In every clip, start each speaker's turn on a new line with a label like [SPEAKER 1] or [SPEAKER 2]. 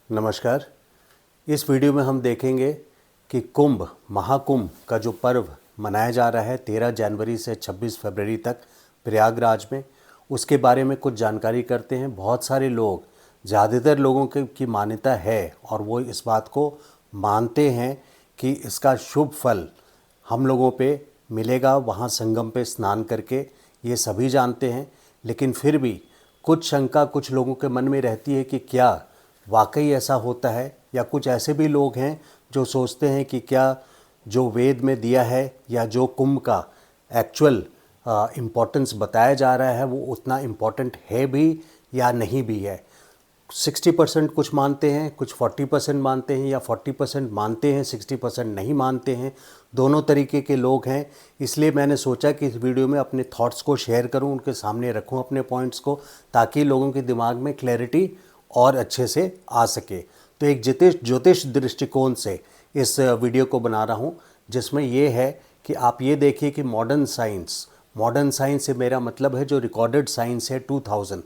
[SPEAKER 1] नमस्कार। इस वीडियो में हम देखेंगे कि कुंभ महाकुंभ का जो पर्व मनाया जा रहा है 13 जनवरी से 26 फरवरी तक प्रयागराज में, उसके बारे में कुछ जानकारी करते हैं। बहुत सारे लोग, ज़्यादातर लोगों की मान्यता है और वो इस बात को मानते हैं कि इसका शुभ फल हम लोगों पे मिलेगा वहाँ संगम पे स्नान करके, ये सभी जानते हैं। लेकिन फिर भी कुछ शंका कुछ लोगों के मन में रहती है कि क्या वाकई ऐसा होता है, या कुछ ऐसे भी लोग हैं जो सोचते हैं कि क्या जो वेद में दिया है या जो कुंभ का एक्चुअल इम्पोर्टेंस बताया जा रहा है वो उतना इम्पोर्टेंट है भी या नहीं भी है। 60% कुछ मानते हैं, कुछ 40% मानते हैं, या 40% मानते हैं 60% नहीं मानते हैं। दोनों तरीके के लोग हैं। इसलिए मैंने सोचा कि इस वीडियो में अपने थॉट्स को शेयर करूं, उनके सामने रखूं अपने पॉइंट्स को, ताकि लोगों के दिमाग में क्लैरिटी और अच्छे से आ सके। तो एक ज्योतिष दृष्टिकोण से इस वीडियो को बना रहा हूँ, जिसमें ये है कि आप ये देखिए कि मॉडर्न साइंस से मेरा मतलब है जो रिकॉर्डेड साइंस है 2000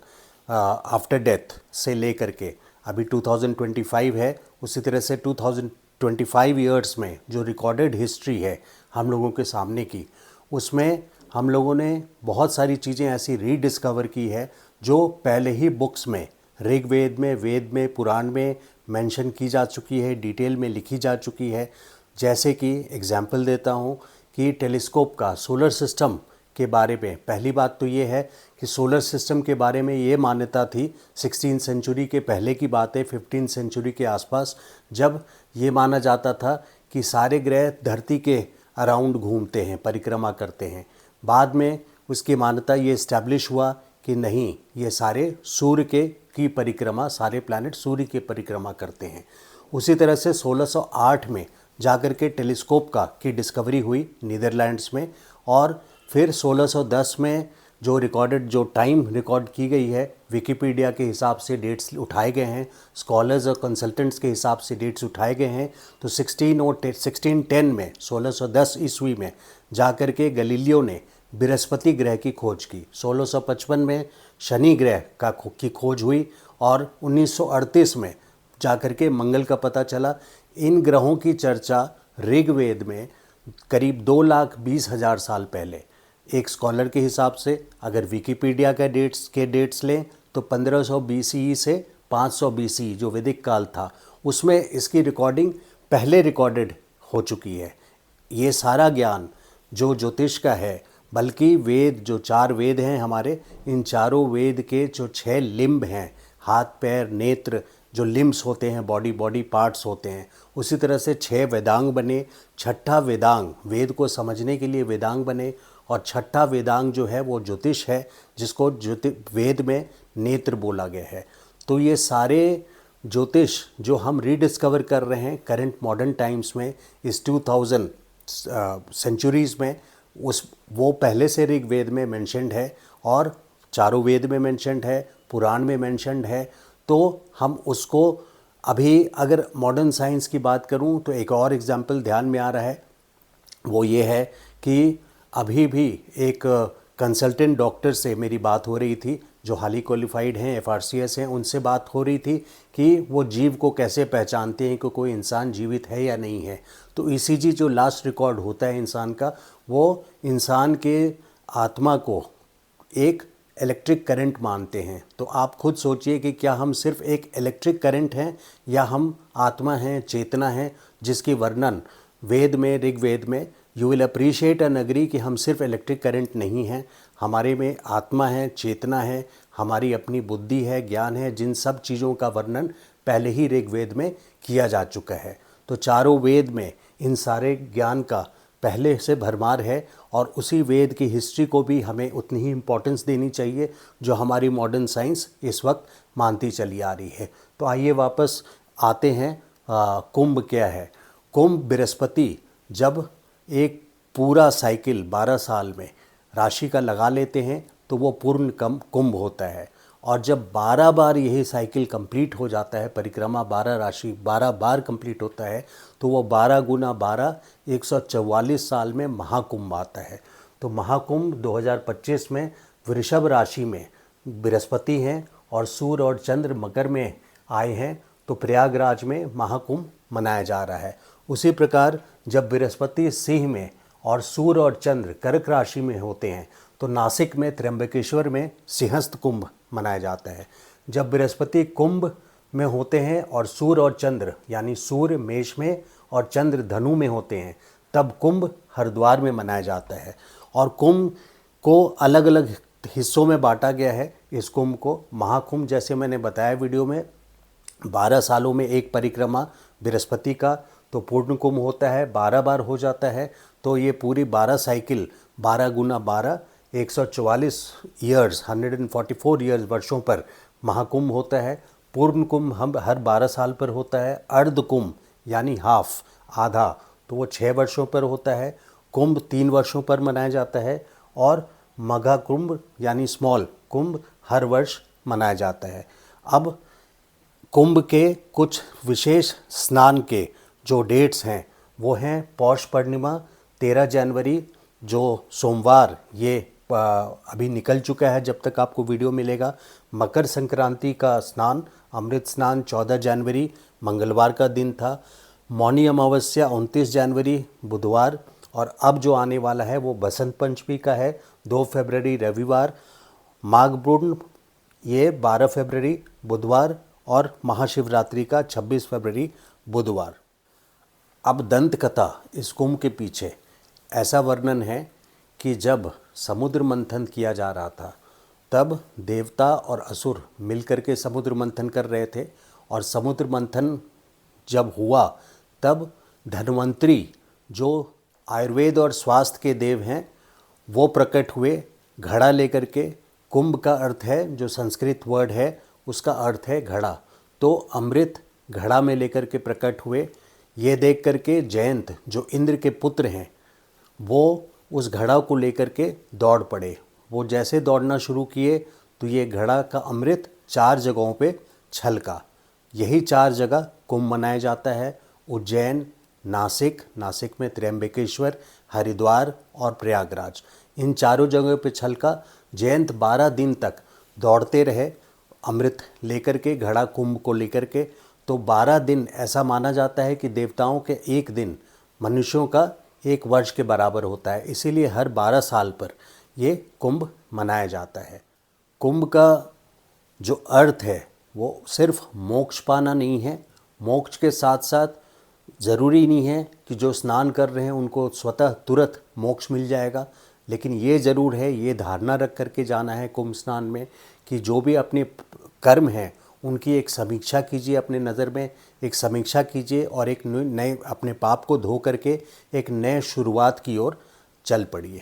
[SPEAKER 1] आफ्टर डेथ से लेकर के अभी 2025 है, उसी तरह से 2025 ईयर्स में जो रिकॉर्डेड हिस्ट्री है हम लोगों के सामने की, उसमें हम लोगों ने बहुत सारी चीज़ें ऐसी रीडिस्कवर की है जो पहले ही बुक्स में, ऋग्वेद में, वेद में, पुराण में मेंशन की जा चुकी है, डिटेल में लिखी जा चुकी है। जैसे कि एग्जाम्पल देता हूँ कि टेलीस्कोप का सोलर सिस्टम के बारे में, पहली बात तो ये है कि सोलर सिस्टम के बारे में ये मान्यता थी 16वीं सेंचुरी के पहले की बात है, 15वीं सेंचुरी के आसपास, जब ये माना जाता था कि सारे ग्रह धरती के अराउंड घूमते हैं, परिक्रमा करते हैं। बाद में उसकी मान्यता ये इस्टेब्लिश हुआ कि नहीं, ये सारे सूर्य की परिक्रमा, सारे प्लैनेट सूर्य की परिक्रमा करते हैं। उसी तरह से 1608 में जाकर के टेलीस्कोप की डिस्कवरी हुई नीदरलैंड्स में, और फिर 1610 में जो टाइम रिकॉर्ड की गई है, विकिपीडिया के हिसाब से डेट्स उठाए गए हैं, स्कॉलर्स और कंसल्टेंट्स के हिसाब से डेट्स उठाए गए हैं। तो 1610 में, 1610 ईस्वी में जाकर के गलीलियो ने बृहस्पति ग्रह की खोज की। 1655 में शनि ग्रह की खोज हुई, और 1938 में जाकर के मंगल का पता चला। इन ग्रहों की चर्चा ऋग्वेद में करीब 2,20,000 साल पहले, एक स्कॉलर के हिसाब से अगर विकिपीडिया का डेट्स लें तो 1500 BCE से 500 BCE जो वैदिक काल था, उसमें इसकी रिकॉर्डिंग पहले रिकॉर्डेड हो चुकी है। ये सारा ज्ञान जो ज्योतिष का है, बल्कि वेद, जो 4 वेद हैं हमारे, इन चारों वेद के जो 6 लिम्ब हैं, हाथ पैर नेत्र, जो लिम्ब्स होते हैं, बॉडी पार्ट्स होते हैं, उसी तरह से 6 वेदांग बने। छठा वेदांग वेद को समझने के लिए वेदांग बने, और छठा वेदांग जो है वो ज्योतिष है, जिसको वेद में नेत्र बोला गया है। तो ये सारे ज्योतिष जो हम रीडिस्कवर कर रहे हैं करंट मॉडर्न टाइम्स में, इस 2000 सेंचुरीज़ में, वो पहले से ऋग्वेद में मेंशन्ड है, और चारों वेद में मेंशन्ड है, पुराण में मेंशन्ड है। तो हम उसको अभी, अगर मॉडर्न साइंस की बात करूं तो एक और एग्जाम्पल ध्यान में आ रहा है, वो ये है कि अभी भी एक कंसल्टेंट डॉक्टर से मेरी बात हो रही थी जो हाली क्वालिफाइड हैं, FRCS हैं, उनसे बात हो रही थी कि वो जीव को कैसे पहचानते हैं कि कोई इंसान जीवित है या नहीं है। तो ECG जो लास्ट रिकॉर्ड होता है इंसान का, वो इंसान के आत्मा को एक इलेक्ट्रिक करंट मानते हैं। तो आप खुद सोचिए कि क्या हम सिर्फ एक इलेक्ट्रिक करंट हैं, या हम आत्मा हैं, चेतना हैं, जिसकी वर्णन वेद में, ऋग्वेद में, you will appreciate and agree कि हम सिर्फ इलेक्ट्रिक करंट नहीं हैं, हमारे में आत्मा है, चेतना है, हमारी अपनी बुद्धि है, ज्ञान है, जिन सब चीज़ों का वर्णन पहले ही ऋग्वेद में किया जा चुका है। तो चारों वेद में इन सारे ज्ञान का पहले से भरमार है, और उसी वेद की हिस्ट्री को भी हमें उतनी ही इम्पोर्टेंस देनी चाहिए जो हमारी मॉडर्न साइंस इस वक्त मानती चली आ रही है। तो आइए वापस आते हैं, कुंभ क्या है। कुंभ बृहस्पति जब एक पूरा साइकिल 12 साल में राशि का लगा लेते हैं तो वो पूर्ण कुंभ होता है, और जब 12 बार यही साइकिल कंप्लीट हो जाता है, परिक्रमा 12 राशि 12 बार कंप्लीट होता है, तो वो 12 गुना 12 144 साल में महाकुंभ आता है। तो महाकुंभ 2025 में वृषभ राशि में बृहस्पति हैं, और सूर्य और चंद्र मकर में आए हैं, तो प्रयागराज में महाकुंभ मनाया जा रहा है। उसी प्रकार जब बृहस्पति सिंह में और सूर्य और चंद्र कर्क राशि में होते हैं तो नासिक में त्र्यंबकेश्वर में सिंहस्थ कुंभ मनाया जाता है। जब बृहस्पति कुंभ में होते हैं और सूर्य और चंद्र यानी सूर्य मेष में और चंद्र धनु में होते हैं तब कुंभ हरिद्वार में मनाया जाता है। और कुंभ को अलग अलग हिस्सों में बांटा गया है। इस कुंभ को महाकुंभ जैसे मैंने बताया वीडियो में 12 सालों में एक परिक्रमा बृहस्पति का तो पूर्ण कुंभ होता है, 12 बार हो जाता है। तो ये पूरी 12 साइकिल 12 गुना 12 144 ईयर्स 144 ईयर्स वर्षों पर महाकुंभ होता है। पूर्ण कुंभ हम हर 12 साल पर होता है। अर्ध कुंभ यानी हाफ आधा तो वो 6 वर्षों पर होता है। कुंभ 3 वर्षों पर मनाया जाता है और मघा कुंभ यानी स्मॉल कुंभ हर वर्ष मनाया जाता है। अब कुंभ के कुछ विशेष स्नान के जो डेट्स हैं वो हैं पौष पूर्णिमा 13 जनवरी जो सोमवार ये अभी निकल चुका है जब तक आपको वीडियो मिलेगा। मकर संक्रांति का स्नान अमृत स्नान 14 जनवरी मंगलवार का दिन था। मौनी अमावस्या 29 जनवरी बुधवार और अब जो आने वाला है वो बसंत पंचमी का है 2 फरवरी रविवार। माघ पूर्णिमा ये 12 फरवरी बुधवार और महाशिवरात्रि का 26 फरवरी बुधवार। अब दंत कथा इस कुंभ के पीछे ऐसा वर्णन है कि जब समुद्र मंथन किया जा रहा था तब देवता और असुर मिलकर के समुद्र मंथन कर रहे थे और समुद्र मंथन जब हुआ तब धन्वंतरी जो आयुर्वेद और स्वास्थ्य के देव हैं वो प्रकट हुए घड़ा लेकर के। कुंभ का अर्थ है जो संस्कृत वर्ड है उसका अर्थ है घड़ा, तो अमृत घड़ा में लेकर के प्रकट हुए। ये देख करके जयंत जो इंद्र के पुत्र हैं वो उस घड़ा को लेकर के दौड़ पड़े। वो जैसे दौड़ना शुरू किए तो ये घड़ा का अमृत 4 जगहों पे छलका। यही 4 जगह कुंभ मनाया जाता है। उज्जैन, नासिक में त्र्यंबकेश्वर, हरिद्वार और प्रयागराज, इन चारों जगहों पे छलका। जयंत 12 दिन तक दौड़ते रहे अमृत लेकर के, घड़ा कुंभ को लेकर के। तो 12 दिन ऐसा माना जाता है कि देवताओं के एक दिन मनुष्यों का 1 वर्ष के बराबर होता है। इसीलिए हर 12 साल पर ये कुंभ मनाया जाता है। कुंभ का जो अर्थ है वो सिर्फ मोक्ष पाना नहीं है। मोक्ष के साथ साथ ज़रूरी नहीं है कि जो स्नान कर रहे हैं उनको स्वतः तुरंत मोक्ष मिल जाएगा, लेकिन ये ज़रूर है, ये धारणा रख करके जाना है कुंभ स्नान में कि जो भी अपने कर्म हैं उनकी एक समीक्षा कीजिए, अपने नज़र में एक समीक्षा कीजिए और एक नए अपने पाप को धो करके एक नए शुरुआत की ओर चल पड़िए।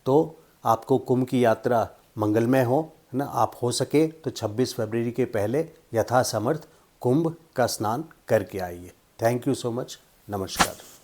[SPEAKER 1] तो आपको कुंभ की यात्रा मंगलमय हो, है ना। आप हो सके तो 26 फरवरी के पहले यथासमर्थ कुंभ का स्नान करके आइए। Thank you so much. नमस्कार।